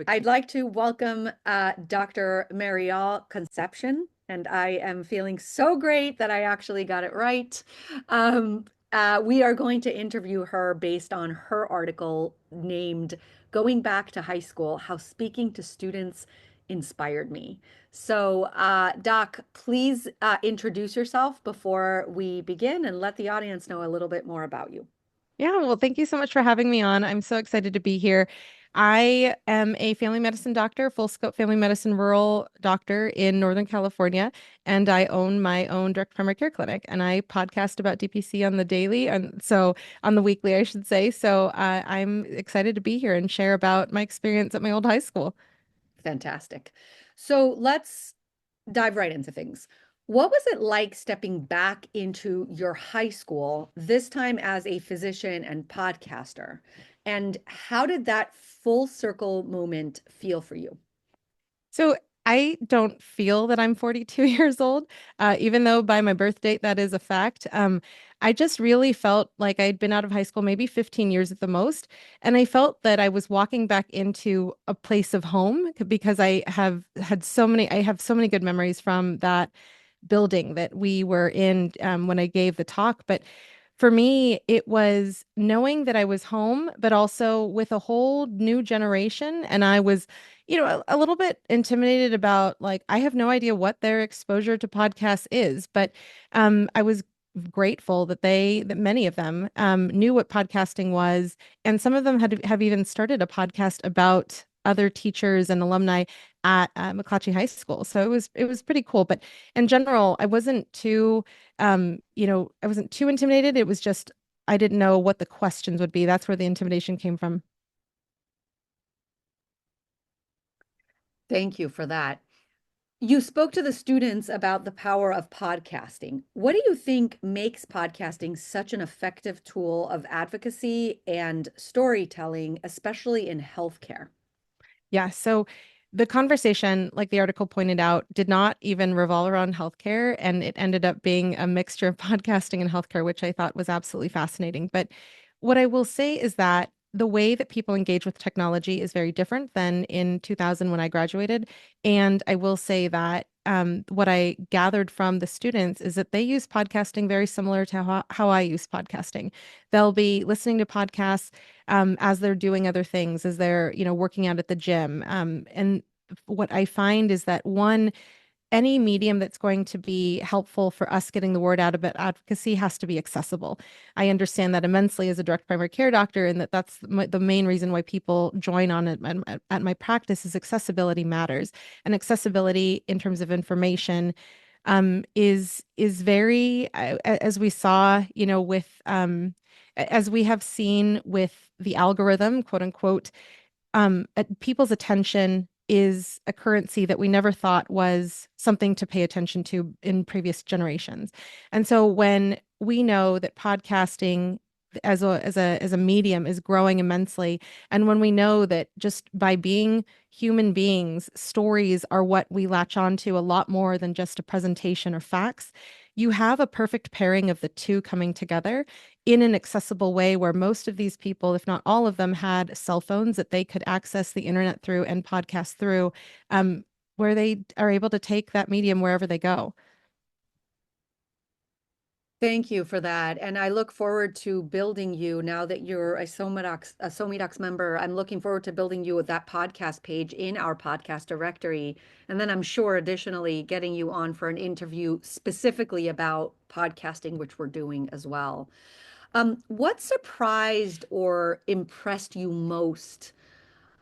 I'd like to welcome Dr. Maryal Concepcion, and I am feeling so great that I actually got it right. We are going to interview her based on her article named Going Back to High School, How Speaking to Students Inspired Me. So, Doc, please introduce yourself before we begin and let the audience know a little bit more about you. Yeah, well, thank you so much for having me on. I'm so excited to be here. I am a family medicine doctor, full scope family medicine rural doctor in Northern California, and I own my own direct primary care clinic. And I podcast about DPC on the daily, and so on the weekly, I should say. So I'm excited to be here and share about my experience at my old high school. Fantastic. So let's dive right into things. What was it like stepping back into your high school, this time as a physician and podcaster? And how did that full circle moment feel for you? So I don't feel that I'm 42 years old, even though by my birth date that is a fact. I just really felt like I'd been out of high school maybe 15 years at the most, and I felt that I was walking back into a place of home because I have so many good memories from that building that we were in when I gave the talk. But for me, it was knowing that I was home, but also with a whole new generation. And I was, a little bit intimidated about like, I have no idea what their exposure to podcasts is, but I was grateful that many of them knew what podcasting was. And some of them have even started a podcast about other teachers and alumni at McClatchy High School. So it was pretty cool. But in general, I wasn't too intimidated. It was just I didn't know what the questions would be. That's where the intimidation came from. Thank you for that. You spoke to the students about the power of podcasting. What do you think makes podcasting such an effective tool of advocacy and storytelling, especially in healthcare? Yeah. So the conversation, like the article pointed out, did not even revolve around healthcare. And it ended up being a mixture of podcasting and healthcare, which I thought was absolutely fascinating. But what I will say is that the way that people engage with technology is very different than in 2000 when I graduated. And I will say that what I gathered from the students is that they use podcasting very similar to how I use podcasting. They'll be listening to podcasts as they're doing other things, as they're, working out at the gym. And what I find is that any medium that's going to be helpful for us getting the word out about advocacy has to be accessible. I understand that immensely as a direct primary care doctor, and that's the main reason why people join on at my practice is accessibility matters, and accessibility in terms of information is very as we saw, with as we have seen with the algorithm, quote unquote, people's attention is a currency that we never thought was something to pay attention to in previous generations. And so when we know that podcasting as a medium is growing immensely, and when we know that just by being human beings, stories are what we latch on to a lot more than just a presentation or facts, you have a perfect pairing of the two coming together in an accessible way where most of these people, if not all of them, had cell phones that they could access the internet through and podcast through, where they are able to take that medium wherever they go. Thank you for that. And I look forward to building you now that you're a Somidocs member. I'm looking forward to building you with that podcast page in our podcast directory. And then I'm sure additionally getting you on for an interview specifically about podcasting, which we're doing as well. What surprised or impressed you most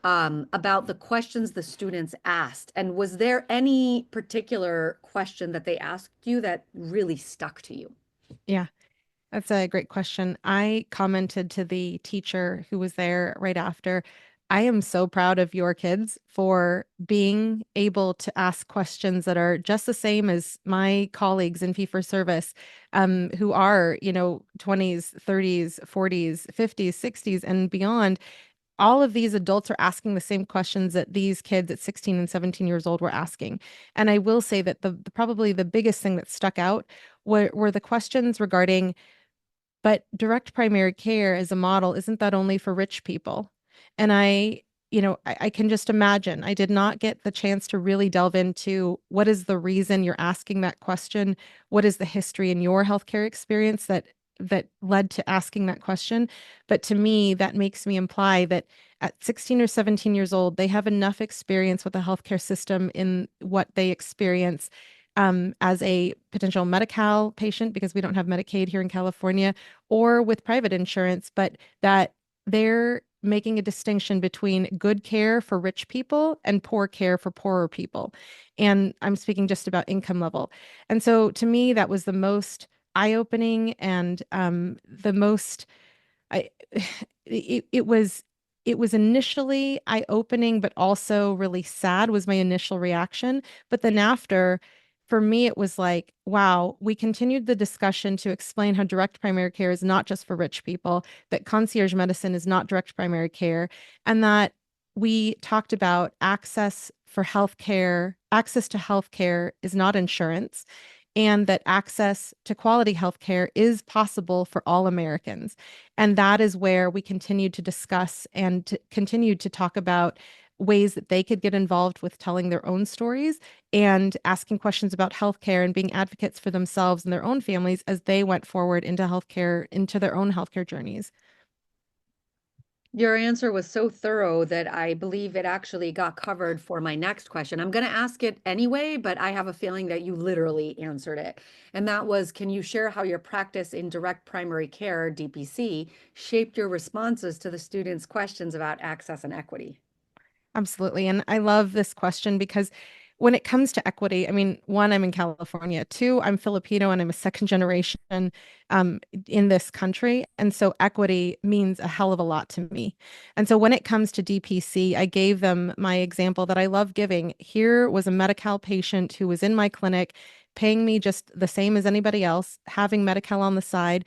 about the questions the students asked? And was there any particular question that they asked you that really stuck to you? Yeah. That's a great question. I commented to the teacher who was there right after. I am so proud of your kids for being able to ask questions that are just the same as my colleagues in fee for service, who are, 20s, 30s, 40s, 50s, 60s, and beyond. All of these adults are asking the same questions that these kids at 16 and 17 years old were asking. And I will say that probably the biggest thing that stuck out were the questions regarding, but direct primary care as a model, isn't that only for rich people? And I, I can just imagine. I did not get the chance to really delve into what is the reason you're asking that question. What is the history in your healthcare experience that led to asking that question? But to me, that makes me imply that at 16 or 17 years old, they have enough experience with the healthcare system in what they experience as a potential Medi-Cal patient, because we don't have Medicaid here in California, or with private insurance, but that they're making a distinction between good care for rich people and poor care for poorer people. And I'm speaking just about income level. And so to me, that was the most eye-opening and the most I it was initially eye-opening, but also really sad was my initial reaction. But then after, for me, it was like, wow, we continued the discussion to explain how direct primary care is not just for rich people, that concierge medicine is not direct primary care, and that we talked about access to healthcare is not insurance, and that access to quality healthcare is possible for all Americans. And that is where we continued to discuss and to continue to talk about ways that they could get involved with telling their own stories and asking questions about healthcare and being advocates for themselves and their own families as they went forward into healthcare, into their own healthcare journeys. Your answer was so thorough that I believe it actually got covered for my next question. I'm going to ask it anyway, but I have a feeling that you literally answered it. And that was, can you share how your practice in direct primary care, DPC, shaped your responses to the students' questions about access and equity? Absolutely. And I love this question because when it comes to equity, I mean, one, I'm in California. Two, I'm Filipino and I'm a second generation um, in this country. And so equity means a hell of a lot to me. And so when it comes to DPC, I gave them my example that I love giving. Here was a Medi-Cal patient who was in my clinic, paying me just the same as anybody else, having Medi-Cal on the side,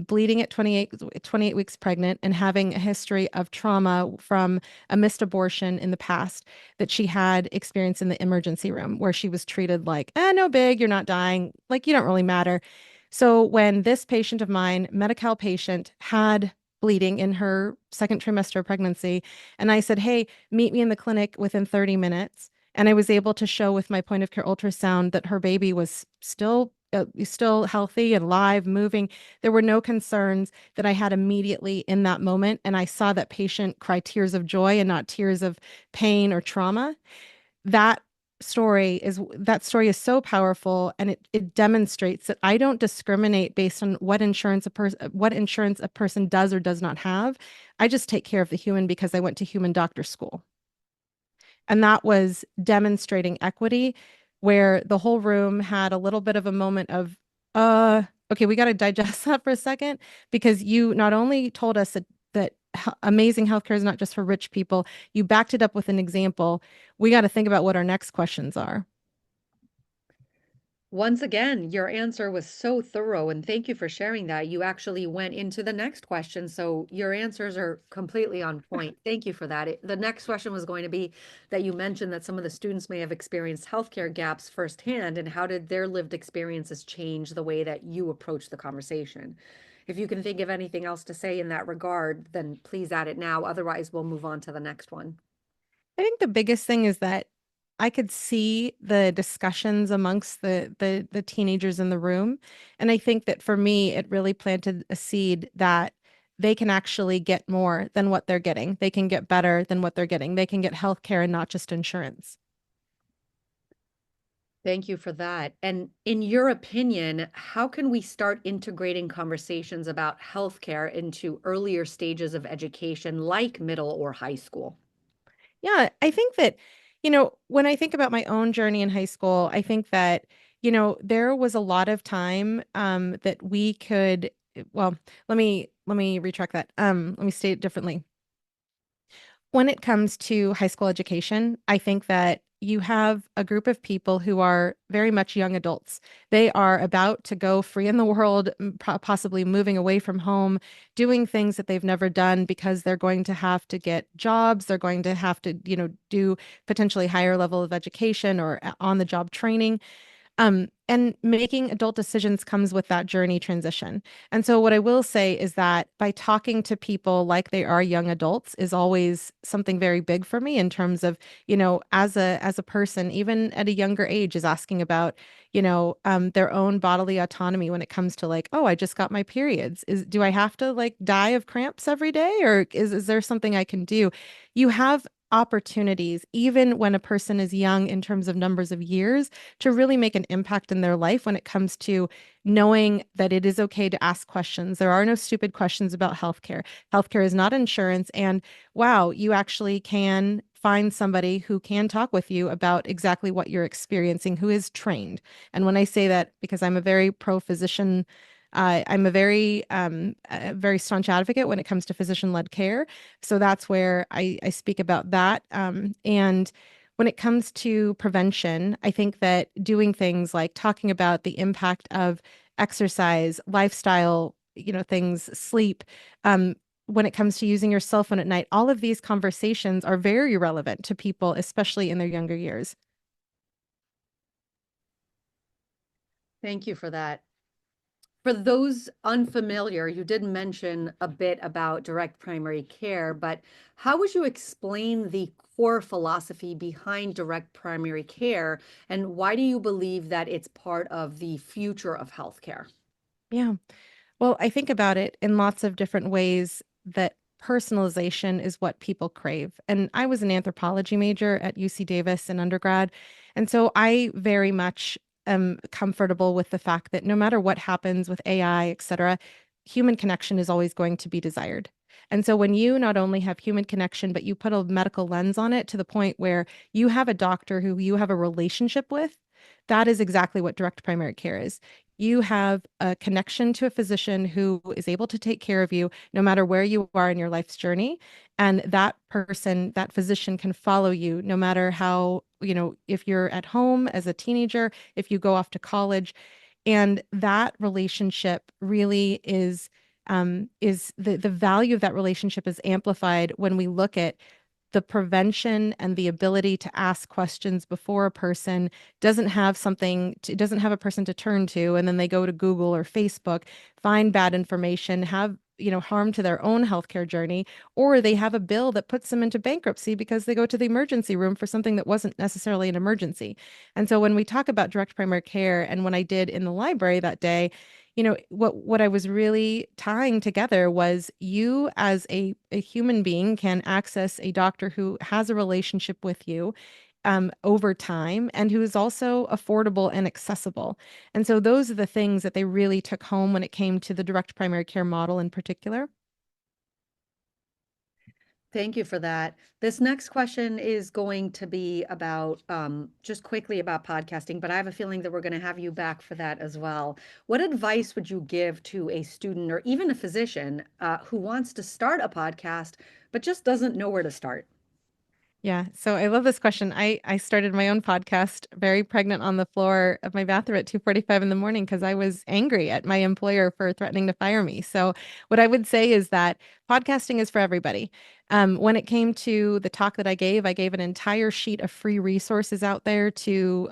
bleeding at 28 weeks pregnant, and having a history of trauma from a missed abortion in the past that she had experienced in the emergency room, where she was treated like, no big, you're not dying, like you don't really matter. So when this patient of mine, Medi-Cal patient, had bleeding in her second trimester of pregnancy, and I said, hey, meet me in the clinic within 30 minutes. And I was able to show with my point of care ultrasound that her baby was still healthy and alive, moving. There were no concerns that I had immediately in that moment. And I saw that patient cry tears of joy and not tears of pain or trauma. That that story is so powerful, and it demonstrates that I don't discriminate based on what insurance a person does or does not have. I just take care of the human because I went to human doctor school. And that was demonstrating equity, where the whole room had a little bit of a moment of, okay, we got to digest that for a second, because you not only told us that amazing healthcare is not just for rich people, you backed it up with an example. We got to think about what our next questions are. Once again, your answer was so thorough, and thank you for sharing that. You actually went into the next question, so your answers are completely on point. Thank you for that. The next question was going to be that you mentioned that some of the students may have experienced healthcare gaps firsthand, and how did their lived experiences change the way that you approach the conversation? If you can think of anything else to say in that regard, then please add it now. Otherwise, we'll move on to the next one. I think the biggest thing is that I could see the discussions amongst the teenagers in the room. And I think that for me, it really planted a seed that they can actually get more than what they're getting. They can get better than what they're getting. They can get health care and not just insurance. Thank you for that. And in your opinion, how can we start integrating conversations about healthcare into earlier stages of education, like middle or high school? Yeah, I think that, when I think about my own journey in high school, I think that, there was a lot of time that we could, well, let me retract that. Let me state it differently. When it comes to high school education, I think that you have a group of people who are very much young adults. They are about to go free in the world, possibly moving away from home, doing things that they've never done because they're going to have to get jobs. They're going to have to, do potentially higher level of education or on the job training. And making adult decisions comes with that journey transition. And so, what I will say is that by talking to people like they are young adults is always something very big for me in terms of, as a person, even at a younger age, is asking about, their own bodily autonomy when it comes to like, oh, I just got my periods. Do I have to like die of cramps every day, or is there something I can do? You have opportunities, even when a person is young in terms of numbers of years, to really make an impact in their life when it comes to knowing that it is okay to ask questions. There are no stupid questions about healthcare. Healthcare is not insurance. And wow, you actually can find somebody who can talk with you about exactly what you're experiencing, who is trained. And when I say that, because I'm a very pro physician, I'm a very staunch advocate when it comes to physician-led care. So that's where I speak about that. And when it comes to prevention, I think that doing things like talking about the impact of exercise, lifestyle, things, sleep, when it comes to using your cell phone at night, all of these conversations are very relevant to people, especially in their younger years. Thank you for that. For those unfamiliar, you did mention a bit about direct primary care, but how would you explain the core philosophy behind direct primary care, and why do you believe that it's part of the future of healthcare? Yeah. Well, I think about it in lots of different ways that personalization is what people crave. And I was an anthropology major at UC Davis in undergrad. And so I very much am comfortable with the fact that no matter what happens with AI, et cetera, human connection is always going to be desired. And so when you not only have human connection, but you put a medical lens on it to the point where you have a doctor who you have a relationship with, that is exactly what direct primary care is. You have a connection to a physician who is able to take care of you no matter where you are in your life's journey. And that person, that physician can follow you no matter how, if you're at home as a teenager, if you go off to college. And that relationship really is the value of that relationship is amplified when we look at the prevention and the ability to ask questions before a person doesn't have a person to turn to, and then they go to Google or Facebook, find bad information, have harm to their own healthcare journey, or they have a bill that puts them into bankruptcy because they go to the emergency room for something that wasn't necessarily an emergency. And so when we talk about direct primary care, and when I did in the library that day, what I was really tying together was you as a human being can access a doctor who has a relationship with you over time and who is also affordable and accessible. And so those are the things that they really took home when it came to the direct primary care model in particular. Thank you for that. This next question is going to be about just quickly about podcasting, but I have a feeling that we're going to have you back for that as well. What advice would you give to a student or even a physician who wants to start a podcast but just doesn't know where to start? Yeah, so I love this question. I started my own podcast very pregnant on the floor of my bathroom at 2:45 in the morning because I was angry at my employer for threatening to fire me. So what I would say is that podcasting is for everybody. When it came to the talk that I gave an entire sheet of free resources out there to,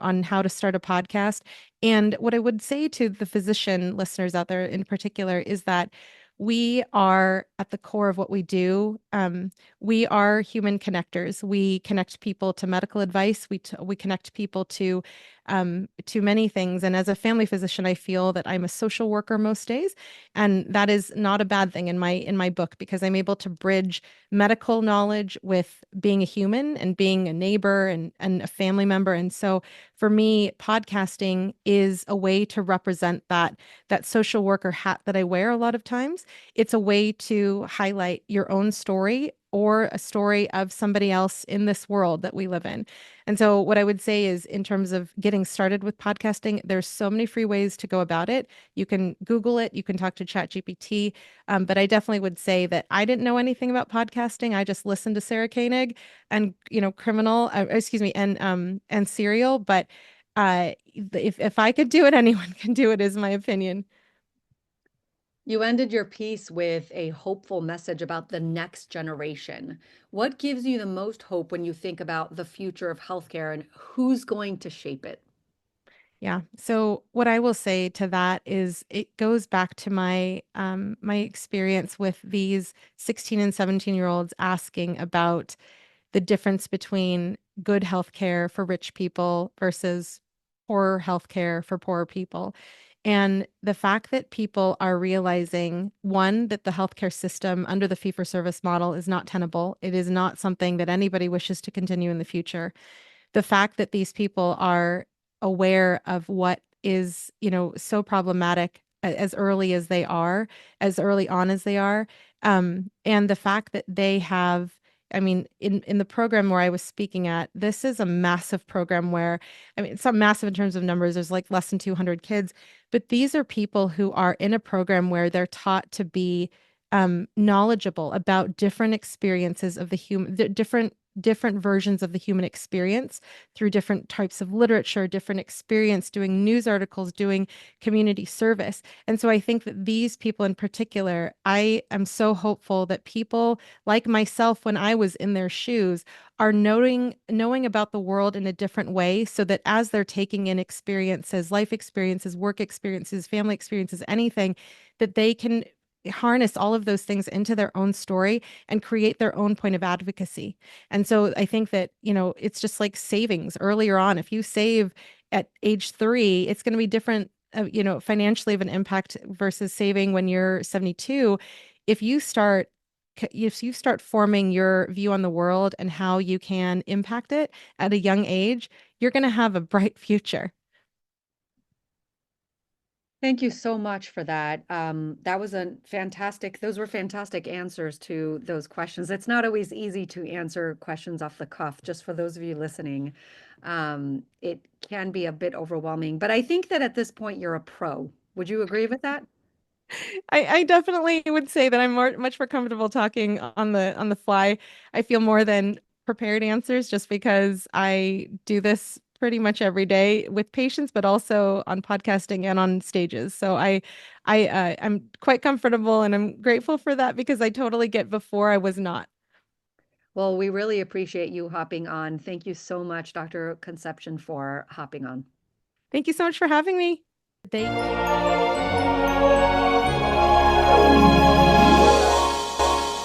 on how to start a podcast. And what I would say to the physician listeners out there in particular is that we are at the core of what we do. We are human connectors. We connect people to medical advice. We connect people to many things. And as a family physician, I feel that I'm a social worker most days, and that is not a bad thing in my book because I'm able to bridge medical knowledge with being a human and being a neighbor and a family member. And so for me, podcasting is a way to represent that social worker hat that I wear a lot of times. It's a way to highlight your own story or a story of somebody else in this world that we live in. And so, what I would say is, in terms of getting started with podcasting, there's so many free ways to go about it. You can Google it, you can talk to ChatGPT, but I definitely would say that I didn't know anything about podcasting. I just listened to Sarah Koenig and Criminal, excuse me, and Serial. But if I could do it, anyone can do it, is my opinion. You ended your piece with a hopeful message about the next generation. What gives you the most hope when you think about the future of healthcare and who's going to shape it? Yeah. So what I will say to that is it goes back to my experience with these 16 and 17-year-olds asking about the difference between good healthcare for rich people versus poor healthcare for poor people. And the fact that people are realizing, one, that the healthcare system under the fee for service model is not tenable. It is not something that anybody wishes to continue in the future. The fact that these people are aware of what is, so problematic as early as they are, as early on as they are, and the fact that they have, I mean, in the program where I was speaking at, this is a massive program where, I mean, it's not massive in terms of numbers. There's like less than 200 kids, but these are people who are in a program where they're taught to be knowledgeable about different experiences of the human, different versions of the human experience through different types of literature, different experience, doing news articles, doing community service. And so I think that these people in particular, I am so hopeful that people like myself, when I was in their shoes, are knowing about the world in a different way so that as they're taking in experiences, life experiences, work experiences, family experiences, anything, that they can harness all of those things into their own story and create their own point of advocacy. And so I think that, it's just like savings earlier on. If you save at age 3, it's going to be different, financially of an impact versus saving when you're 72. If you start if you start forming your view on the world and how you can impact it at a young age, you're going to have a bright future. Thank you so much for that. That was a fantastic, those were fantastic answers to those questions. It's not always easy to answer questions off the cuff, just for those of you listening. It can be a bit overwhelming, but I think that at this point you're a pro. Would you agree with that? I definitely would say that I'm much more comfortable talking on the fly. I feel more than prepared answers just because I do this pretty much every day with patients, but also on podcasting and on stages. So I'm quite comfortable and I'm grateful for that because I totally get before I was not. Well, we really appreciate you hopping on. Thank you so much, Dr. Concepcion, for hopping on. Thank you so much for having me. Thank